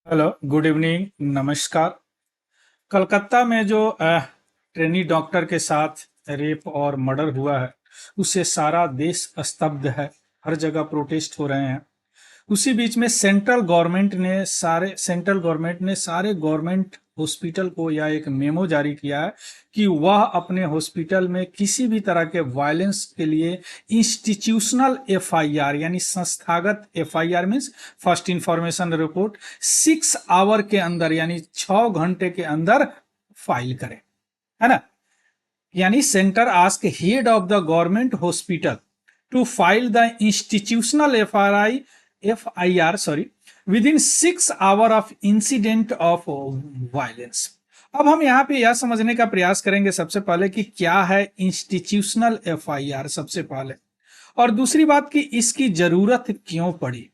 Hello, good evening, नमस्कार। कलकत्ता में जो ट्रेनी डॉक्टर के साथ रेप और मर्डर हुआ है, उससे सारा देश स्तब्ध है। हर जगह प्रोटेस्ट हो रहे हैं। उसी बीच में सेंट्रल गवर्नमेंट ने सारे गवर्नमेंट हॉस्पिटल को यह एक मेमो जारी किया है कि वह अपने हॉस्पिटल में किसी भी तरह के वायलेंस के लिए इंस्टीट्यूशनल एफआईआर यानी संस्थागत FIR means first information report 6 hour के अंदर यानी 6 घंटे के अंदर फाइल करें, है ना। यानी centre ask head of the government hospital to file the institutional FIR within 6 hour of incident of violence. अब हम यहाँ पे यह समझने का प्रयास करेंगे सबसे पहले कि क्या है इंस्टीट्यूशनल एफआईआर सबसे पहले, और दूसरी बात कि इसकी जरूरत क्यों पड़ी।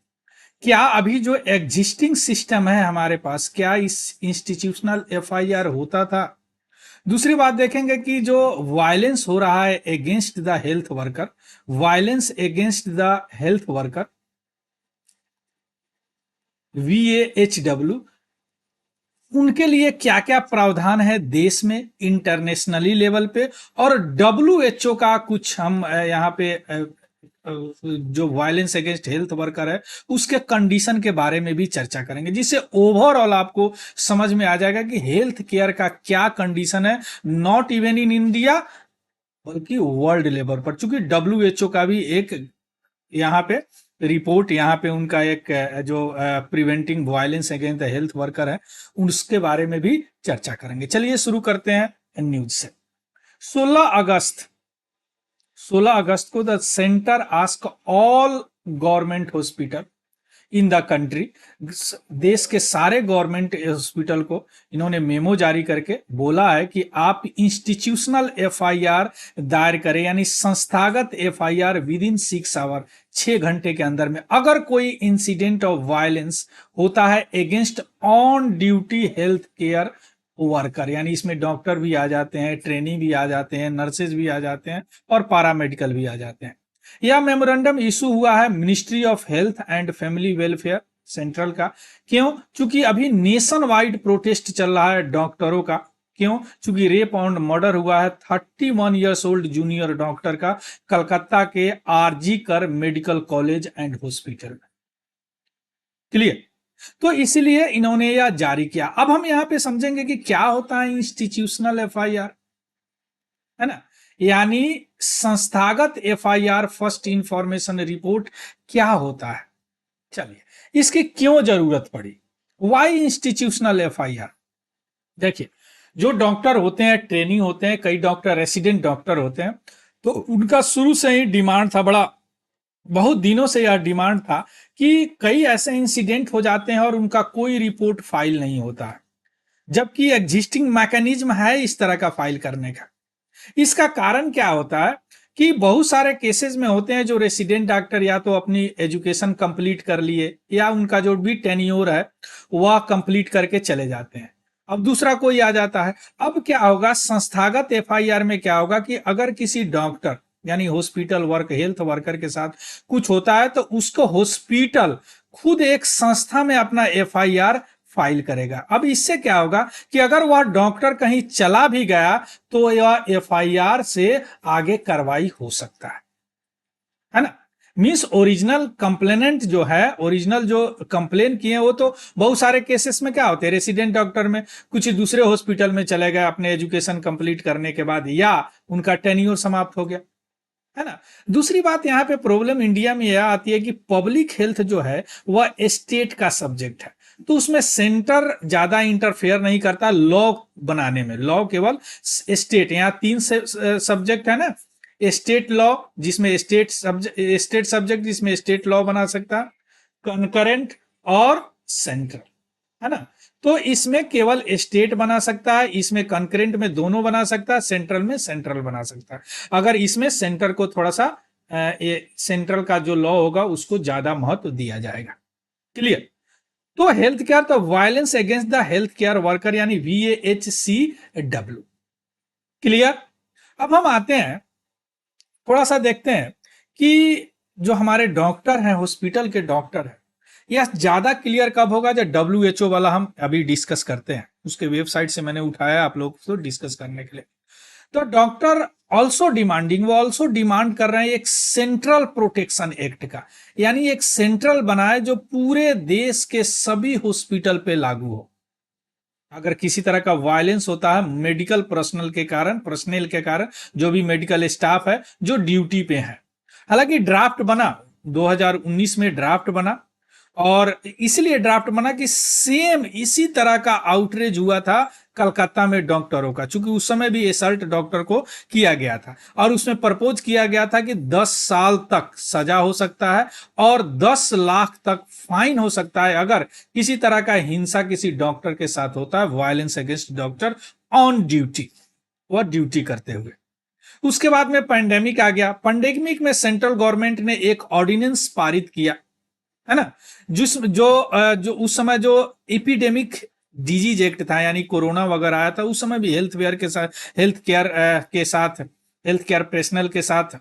क्या अभी जो एग्जिस्टिंग सिस्टम है हमारे पास, क्या इस इंस्टीट्यूशनल एफआईआर होता था। दूसरी बात देखेंगे कि जो वायलेंस हो रहा है against the health worker, violence against the health worker VAHW, उनके लिए क्या क्या प्रावधान है देश में इंटरनेशनली लेवल पे, और WHO का कुछ हम यहाँ पे जो वायलेंस अगेंस्ट हेल्थ वर्कर है उसके कंडीशन के बारे में भी चर्चा करेंगे, जिससे ओवरऑल आपको समझ में आ जाएगा कि हेल्थ केयर का क्या कंडीशन है, नॉट इवन इन इंडिया बल्कि वर्ल्ड लेवल पर। चूंकि WHO का भी एक यहाँ पे रिपोर्ट, यहाँ पे उनका एक जो preventing violence against the health worker है उसके बारे में भी चर्चा करेंगे। चलिए शुरू करते हैं न्यूज से। 16 अगस्त 16 अगस्त को the centre ask all government hospital in the country, देश के सारे गवर्नमेंट हॉस्पिटल को इन्होंने मेमो जारी करके बोला है कि आप इंस्टीट्यूशनल एफआईआर दायर करें, यानी संस्थागत एफआईआर विद इन 6 आवर, 6 घंटे के अंदर में। अगर कोई इंसिडेंट ऑफ वायलेंस होता है against on duty health care worker, यानी इसमें डॉक्टर भी आ जाते हैं, ट्रेनी भी आ जाते हैं, नर्सेज भी आ जाते हैं और पैरामेडिकल भी आ जाते हैं। यह मेमोरेंडम इशू हुआ है ministry of health and family welfare central का। क्यों? क्योंकि अभी नेशन वाइड प्रोटेस्ट चल रहा है डॉक्टरों का। क्यों? क्योंकि रेप और मर्डर हुआ है 31 ईयर्स ओल्ड जूनियर डॉक्टर का कलकत्ता के आरजी कर मेडिकल कॉलेज एंड हॉस्पिटल में। क्लियर? तो इसीलिए इन्होंने यह जारी किया। अब हम यहां पे समझेंगे कि क्या होता है इंस्टीट्यूशनल एफआईआर, है ना। यानी संस्थागत एफआईआर फर्स्ट इंफॉर्मेशन रिपोर्ट क्या होता है। चलिए, इसकी क्यों जरूरत पड़ी, वाई इंस्टीट्यूशनल एफआईआर। देखिए, जो डॉक्टर होते हैं ट्रेनिंग होते हैं, कई डॉक्टर रेसिडेंट डॉक्टर होते हैं, तो उनका शुरू से ही डिमांड था, बड़ा बहुत दिनों से यह डिमांड था कि कई ऐसे इंसिडेंट हो जाते हैं और उनका कोई रिपोर्ट फाइल नहीं होता है, जबकि एग्जिस्टिंग मैकेनिज्म है इस तरह का फाइल करने का। इसका कारण क्या होता है कि बहुत सारे केसेस में होते हैं जो रेसिडेंट डॉक्टर या तो अपनी एजुकेशन कंप्लीट कर लिए या उनका जो भी टेन्योर है वह कंप्लीट करके चले जाते हैं। अब दूसरा कोई आ जाता है। अब क्या होगा, संस्थागत एफआईआर में क्या होगा कि अगर किसी डॉक्टर यानी हॉस्पिटल वर्क हेल्थ वर्कर के साथ कुछ होता है तो उसको हॉस्पिटल खुद एक संस्था में अपना एफआईआर फाइल करेगा। अब इससे क्या होगा कि अगर वह डॉक्टर कहीं चला भी गया तो यह एफआईआर से आगे कार्रवाई हो सकता है ना। मींस ओरिजिनल कंप्लेनेंट जो है, ओरिजिनल जो कंप्लेन किए वो तो बहुत सारे केसेस में क्या होते हैं, रेसिडेंट डॉक्टर में कुछ दूसरे हॉस्पिटल में चले गए अपने एजुकेशन कंप्लीट करने के बाद, या उनका टेन्योर समाप्त हो गया, है ना। दूसरी बात यहाँ पे प्रॉब्लम इंडिया में यह आती है कि पब्लिक हेल्थ जो है वह स्टेट का सब्जेक्ट है, तो उसमें सेंटर ज्यादा इंटरफेयर नहीं करता लॉ बनाने में। लॉ केवल स्टेट, यहाँ 3 सब्जेक्ट है ना, स्टेट लॉ जिसमें स्टेट सब्जेक्ट जिसमें स्टेट लॉ बना सकता है, कनकरेंट और सेंट्रल, है ना। तो इसमें केवल स्टेट बना सकता है, इसमें कंकरेंट में दोनों बना सकता है, सेंट्रल में सेंट्रल बना सकता है। अगर इसमें सेंटर को थोड़ा सा सेंट्रल का जो लॉ होगा उसको ज्यादा महत्व दिया जाएगा। क्लियर? तो हेल्थ केयर, तो violence against the health care worker यानी VAHCW। क्लियर? अब हम आते हैं, थोड़ा सा देखते हैं कि जो हमारे डॉक्टर हैं, हॉस्पिटल के डॉक्टर हैं, यह ज्यादा क्लियर कब होगा जब WHO वाला हम अभी डिस्कस करते हैं, उसके वेबसाइट से मैंने उठाया आप लोग को डिस्कस करने के लिए। तो डॉक्टर ऑल्सो डिमांडिंग, वो ऑल्सो डिमांड कर रहे हैं एक सेंट्रल प्रोटेक्शन एक्ट का, यानी एक सेंट्रल बनाए जो पूरे देश के सभी हॉस्पिटल पे लागू हो। अगर किसी तरह का वायलेंस होता है मेडिकल पर्सनल के कारण, जो भी मेडिकल स्टाफ है जो ड्यूटी पे है। हालांकि ड्राफ्ट बना 2019 में, ड्राफ्ट बना, और इसलिए ड्राफ्ट बना कि सेम इसी तरह का आउटरीच हुआ था कलकत्ता में डॉक्टरों का, चूंकि उस समय भी एसल्ट डॉक्टर को किया गया था, और उसमें प्रपोज किया गया था कि 10 साल तक सजा हो सकता है और 10 लाख तक फाइन हो सकता है अगर किसी तरह का हिंसा किसी डॉक्टर के साथ होता है, violence against doctor on duty, वह ड्यूटी करते हुए। उसके बाद में पैंडेमिक आ गया। पैंडेमिक में सेंट्रल गवर्नमेंट ने एक ऑर्डिनेंस पारित किया, है ना, जो उस समय जो एपिडेमिक डिजीज एक्ट था, यानी कोरोना वगैरह आया था, उस समय भी हेल्थ केयर पर्सनल के साथ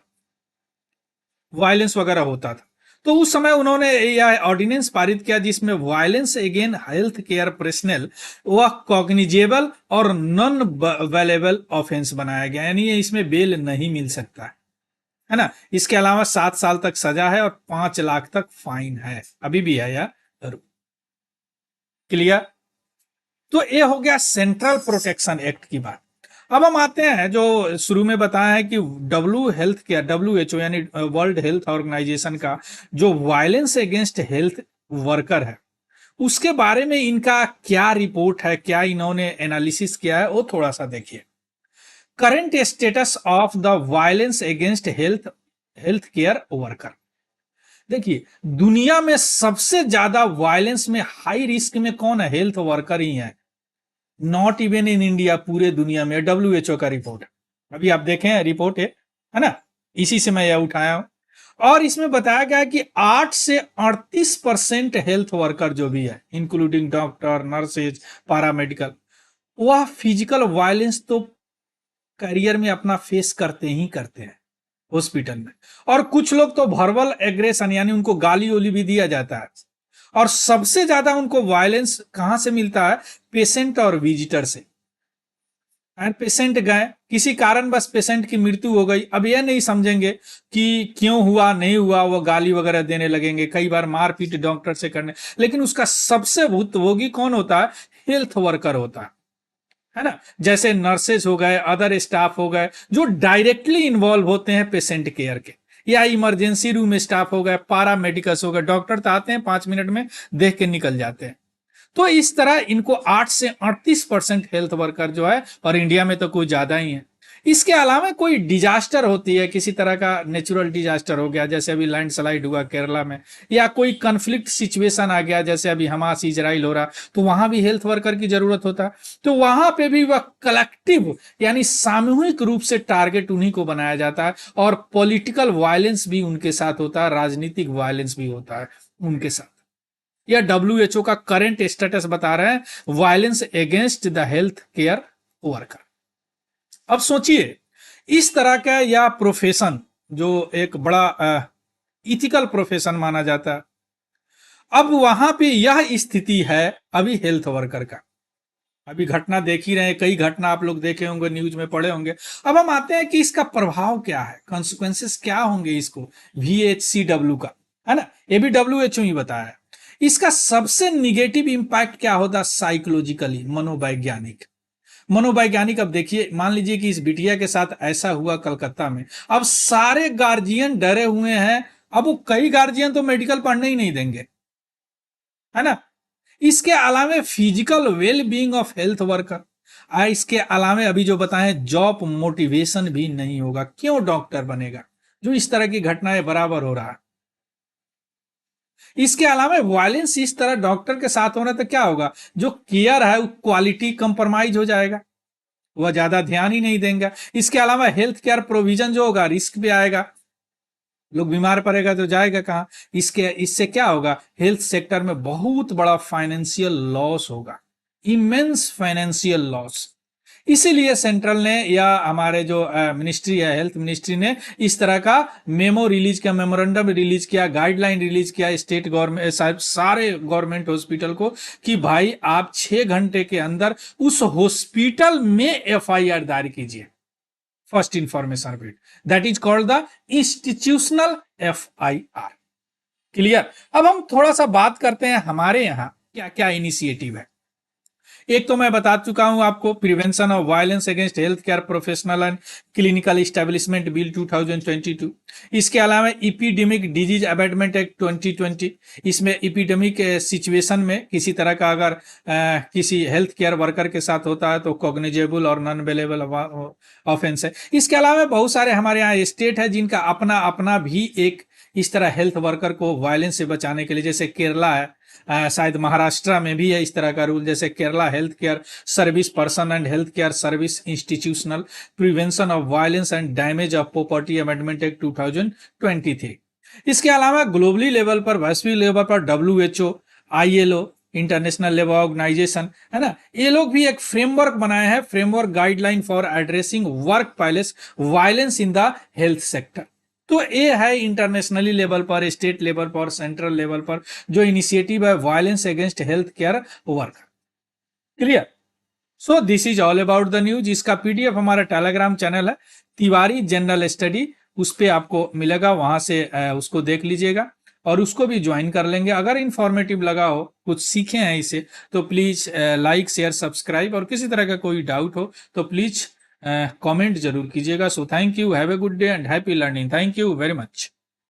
वायलेंस वगैरह होता था। तो उस समय उन्होंने यह ऑर्डिनेंस पारित किया जिसमें violence again health care personal वह कॉग्निजेबल और नॉन अवेलेबल ऑफेंस बनाया गया, यानी इसमें बेल नहीं मिल सकता है ना। इसके अलावा 7 साल तक सजा है और 5 लाख तक फाइन है, अभी भी है यार। क्लियर? तो ये हो गया सेंट्रल प्रोटेक्शन एक्ट की बात। अब हम आते हैं जो शुरू में बताया है कि WHO यानी वर्ल्ड हेल्थ ऑर्गेनाइजेशन का जो वायलेंस अगेंस्ट हेल्थ वर्कर है, उसके बारे में इनका क्या रिपोर्ट है, क्या इन्होंने एनालिसिस किया है, वो थोड़ा सा देखिए। Current status of the violence against health care worker. देखिए, दुनिया में सबसे ज्यादा वायलेंस में हाई रिस्क में कौन है? हेल्थ वर्कर ही है। नॉट इवन इन इंडिया, पूरे दुनिया में। WHO का रिपोर्ट, अभी आप देखें रिपोर्ट है ना, इसी से मैं यह उठाया हूं। और इसमें बताया गया कि 8 से 38% हेल्थ वर्कर जो भी है, इंक्लूडिंग डॉक्टर, नर्सेज, पैरामेडिकल, वह फिजिकल वायलेंस तो करियर में अपना फेस करते ही करते हैं हॉस्पिटल में। और कुछ लोग तो वर्बल एग्रेशन, यानी उनको गाली ओली भी दिया जाता है। और सबसे ज्यादा उनको वायलेंस कहां से मिलता है? पेशेंट और विजिटर से। एंड पेशेंट गए, किसी कारण बस पेशेंट की मृत्यु हो गई, अब यह नहीं समझेंगे कि क्यों हुआ नहीं हुआ, वो गाली वगैरह देने लगेंगे, कई बार मारपीट डॉक्टर से करने। लेकिन उसका सबसे भुक्तभोगी कौन होता है? हेल्थ वर्कर होता है ना। जैसे नर्सेज हो गए, अदर स्टाफ हो गए जो डायरेक्टली इन्वॉल्व होते हैं पेशेंट केयर के, या इमरजेंसी रूम स्टाफ हो गए, पारा मेडिकल्स हो गए। डॉक्टर तो आते हैं 5 मिनट में देख के निकल जाते हैं। तो इस तरह इनको 8 से 38% हेल्थ वर्कर जो है, और इंडिया में तो कुछ ज्यादा ही है। इसके अलावा कोई डिजास्टर होती है, किसी तरह का नेचुरल डिजास्टर हो गया, जैसे अभी लैंडस्लाइड हुआ केरला में, या कोई कन्फ्लिक्ट सिचुएशन आ गया जैसे अभी हमास इजराइल हो रहा, तो वहां भी हेल्थ वर्कर की जरूरत होता है। तो वहां पे भी वह कलेक्टिव यानी सामूहिक रूप से टारगेट उन्हीं को बनाया जाता है, और पॉलिटिकल वायलेंस भी उनके साथ होता है, राजनीतिक वायलेंस भी होता है उनके साथ। यह WHO का करंट स्टेटस बता रहे हैं violence against the health care worker. अब सोचिए, इस तरह का यह प्रोफेशन जो एक बड़ा इथिकल प्रोफेशन माना जाता है, अब वहां पे यह स्थिति है अभी हेल्थ वर्कर का। अभी घटना देख ही रहे हैं, कई घटना आप लोग देखे होंगे, न्यूज में पढ़े होंगे। अब हम आते हैं कि इसका प्रभाव क्या है, कॉन्सिक्वेंसेस क्या होंगे इसको VHCW का, है ना। ये भी WHO ही बताया है। इसका सबसे निगेटिव इंपैक्ट क्या होता? साइकोलॉजिकली, मनोवैज्ञानिक। अब देखिए, मान लीजिए कि इस बिटिया के साथ ऐसा हुआ कलकत्ता में, अब सारे गार्जियन डरे हुए हैं। अब वो कई गार्जियन तो मेडिकल पढ़ने ही नहीं देंगे, है ना। इसके अलावा physical well being of health worker, इसके अलावा अभी जो बताएं जॉब मोटिवेशन भी नहीं होगा। क्यों डॉक्टर बनेगा जो इस तरह की घटनाएं बराबर हो रहा है? इसके अलावा वायलेंस इस तरह डॉक्टर के साथ होना तो क्या होगा? जो केयर है वो क्वालिटी कंप्रोमाइज हो जाएगा, वह ज्यादा ध्यान ही नहीं देंगे। इसके अलावा हेल्थ केयर प्रोविजन जो होगा रिस्क पे आएगा, लोग बीमार पड़ेगा तो जाएगा कहां? इससे क्या होगा? हेल्थ सेक्टर में बहुत बड़ा फाइनेंशियल लॉस होगा, इमेंस फाइनेंशियल लॉस। इसीलिए सेंट्रल ने या हमारे जो मिनिस्ट्री है, हेल्थ मिनिस्ट्री ने इस तरह का मेमो रिलीज किया, मेमोरेंडम रिलीज किया, गाइडलाइन रिलीज किया स्टेट गवर्नमेंट सारे गवर्नमेंट हॉस्पिटल को कि भाई आप 6 घंटे के अंदर उस हॉस्पिटल में एफआईआर दायर कीजिए, first information rate, that is called the institutional FIR. Clear. अब हम थोड़ा सा बात करते हैं हमारे यहां क्या क्या इनिशिएटिव है। एक तो मैं बता चुका हूं आपको, prevention of violence against health care professional and clinical establishment bill 2022। इसके अलावा इपीडेमिक डिजीज अबेटमेंट एक्ट 2020, इसमें इपीडेमिक सिचुएशन में किसी तरह का अगर किसी हेल्थ केयर वर्कर के साथ होता है तो कॉग्निजेबल और नॉन अवेलेबल ऑफेंस है। इसके अलावा बहुत सारे हमारे यहाँ स्टेट है जिनका अपना अपना भी एक इस तरह हेल्थ वर्कर को वायलेंस से बचाने के लिए, जैसे केरला है, शायद महाराष्ट्र में भी है इस तरह का रूल, जैसे Kerala health care service person and health care service institutional prevention of violence and damage of property amendment act 2023। इसके अलावा ग्लोबली लेवल पर, वैश्विक लेवल पर WHO, ILO, international labour organisation है ना, ये लोग भी एक फ्रेमवर्क बनाए हैं, framework guideline for addressing workplace violence in the health sector. तो ये है इंटरनेशनली लेवल पर, स्टेट लेवल पर, सेंट्रल लेवल पर जो इनिशिएटिव है violence against health care worker. Clear. So this is all about the news. इसका PDF हमारा टेलीग्राम चैनल है तिवारी जनरल स्टडी, उस पर आपको मिलेगा, वहां से उसको देख लीजिएगा और उसको भी ज्वाइन कर लेंगे। अगर इंफॉर्मेटिव लगा हो, कुछ सीखे हैं इसे, तो प्लीज लाइक शेयर सब्सक्राइब, और किसी तरह का कोई डाउट हो तो प्लीज कमेंट जरूर कीजिएगा। So thank you, have a good day and happy learning. Thank you very much.